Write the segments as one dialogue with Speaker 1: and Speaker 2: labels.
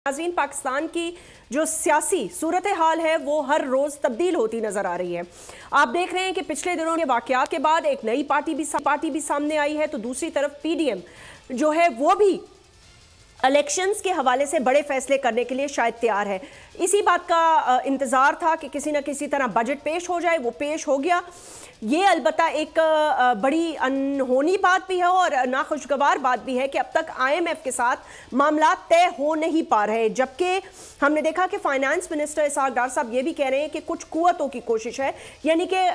Speaker 1: नाज़रीन, पाकिस्तान की जो सियासी सूरत हाल है वो हर रोज़ तब्दील होती नज़र आ रही है। आप देख रहे हैं कि पिछले दिनों के वाक़यात के बाद एक नई पार्टी भी सामने आई है, तो दूसरी तरफ पीडीएम जो है वो भी इलेक्शंस के हवाले से बड़े फैसले करने के लिए शायद तैयार है। इसी बात का इंतज़ार था कि किसी न किसी तरह बजट पेश हो जाए, वो पेश हो गया। ये अलबत्ता एक बड़ी अनहोनी बात भी है और नाखुशगवार बात भी है कि अब तक IMF के साथ मामला तय हो नहीं पा रहे, जबकि हमने देखा कि फाइनेंस मिनिस्टर इसहाक डार साहब ये भी कह रहे हैं कि कुछ कुव्वतों की कोशिश है, यानी कि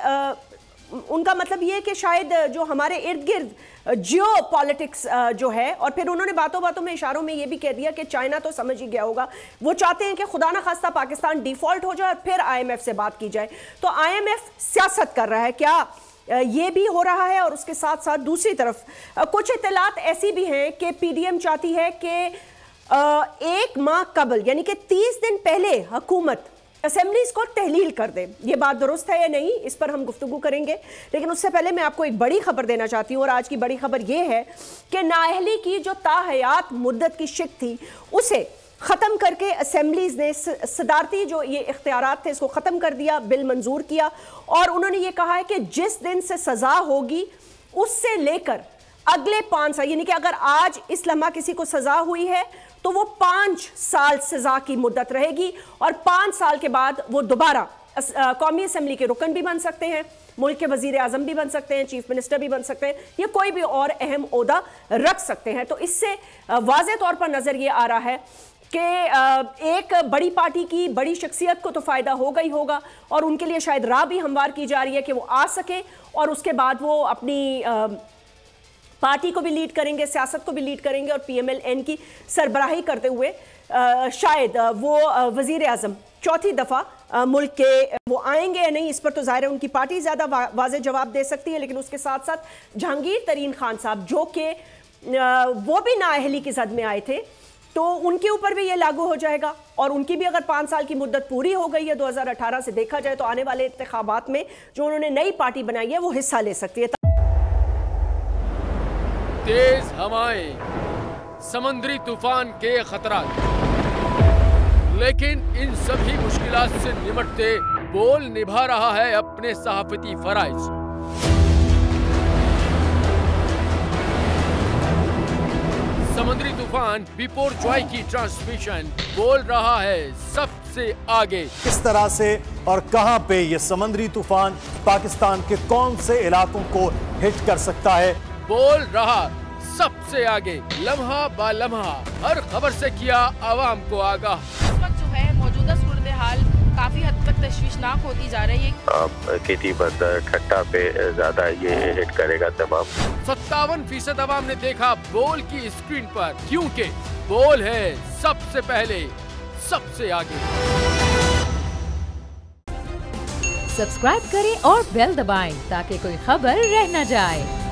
Speaker 1: उनका मतलब ये है कि शायद जो हमारे इर्द गिर्द जियो पॉलिटिक्स जो है, और फिर उन्होंने बातों बातों में इशारों में ये भी कह दिया कि चाइना तो समझ ही गया होगा, वो चाहते हैं कि खुदा ना खास्ता पाकिस्तान डिफॉल्ट हो जाए और फिर IMF से बात की जाए। तो IMF सियासत कर रहा है, क्या ये भी हो रहा है? और उसके साथ साथ दूसरी तरफ कुछ इत्तलात ऐसी भी हैं कि पीडीएम चाहती है कि एक माह कबल, यानी कि 30 दिन पहले हुकूमत असेंबलीज को तहलील कर दे। ये बात दुरुस्त है या नहीं, इस पर हम गुफ्तगू करेंगे, लेकिन उससे पहले मैं आपको एक बड़ी खबर देना चाहती हूँ। और आज की बड़ी खबर ये है कि नाअहली की जो ताहयात मुद्दत की शिक थी उसे ख़त्म करके असेंबलीज ने सदारती जो ये इख्तियारात थे इसको ख़त्म कर दिया, बिल मंजूर किया। और उन्होंने ये कहा है कि जिस दिन से सज़ा होगी उससे लेकर अगले 5 साल, यानी कि अगर आज इस लम्हा किसी को सज़ा हुई है तो वो 5 साल सज़ा की मुद्दत रहेगी और 5 साल के बाद वो दोबारा कौमी असेंबली के रुकन भी बन सकते हैं, मुल्क के वजीर आज़म भी बन सकते हैं, चीफ मिनिस्टर भी बन सकते हैं, या कोई भी और अहम ओहदा रख सकते हैं। तो इससे वाज़ेह तौर पर नज़र ये आ रहा है कि एक बड़ी पार्टी की बड़ी शख्सियत को तो फ़ायदा होगा ही होगा, और उनके लिए शायद राह भी हमवार की जा रही है कि वो आ सके और उसके बाद वो अपनी पार्टी को भी लीड करेंगे, सियासत को भी लीड करेंगे, और PMLN की सरबराही करते हुए शायद वो वजीर आज़म चौथी दफ़ा मुल्क के वो आएंगे या नहीं, इस पर तो ज़ाहिर है उनकी पार्टी ज़्यादा वाज़ेह जवाब दे सकती है। लेकिन उसके साथ साथ जहांगीर तरीन खान साहब जो कि वो भी नाअहली की जद में आए थे, तो उनके ऊपर भी ये लागू हो जाएगा। और उनकी भी अगर 5 साल की मुद्दत पूरी हो गई है 2018 से, देखा जाए तो आने वाले इंतखाबात में जो उन्होंने नई पार्टी बनाई है वो हिस्सा ले सकती है।
Speaker 2: तेज हवाएं, समंदरी तूफान के खतरात, लेकिन इन सभी मुश्किलात से निपटते बोल निभा रहा है अपने सहाफती फराइज। समंदरी तूफान बिपोरजॉय की ट्रांसमिशन बोल रहा है सबसे आगे।
Speaker 3: किस तरह से और कहां पे ये समंदरी तूफान पाकिस्तान के कौन से इलाकों को हिट कर सकता है,
Speaker 2: बोल रहा सबसे आगे, लम्हा बा लम्हा हर खबर से किया आवाम को आगाह।
Speaker 4: इस वक्त जो है मौजूदा सूरत हाल काफी हद तक तशवीशनाक होती जा रही है।
Speaker 5: खेती बंदर ठट्टा पे ज्यादा ये हिट करेगा तमाम।
Speaker 2: 57% आवाम ने देखा बोल की स्क्रीन पर, क्योंकि बोल है सबसे पहले सबसे आगे।
Speaker 6: सब्सक्राइब करें और बेल दबाएं ताकि कोई खबर रह न जाए।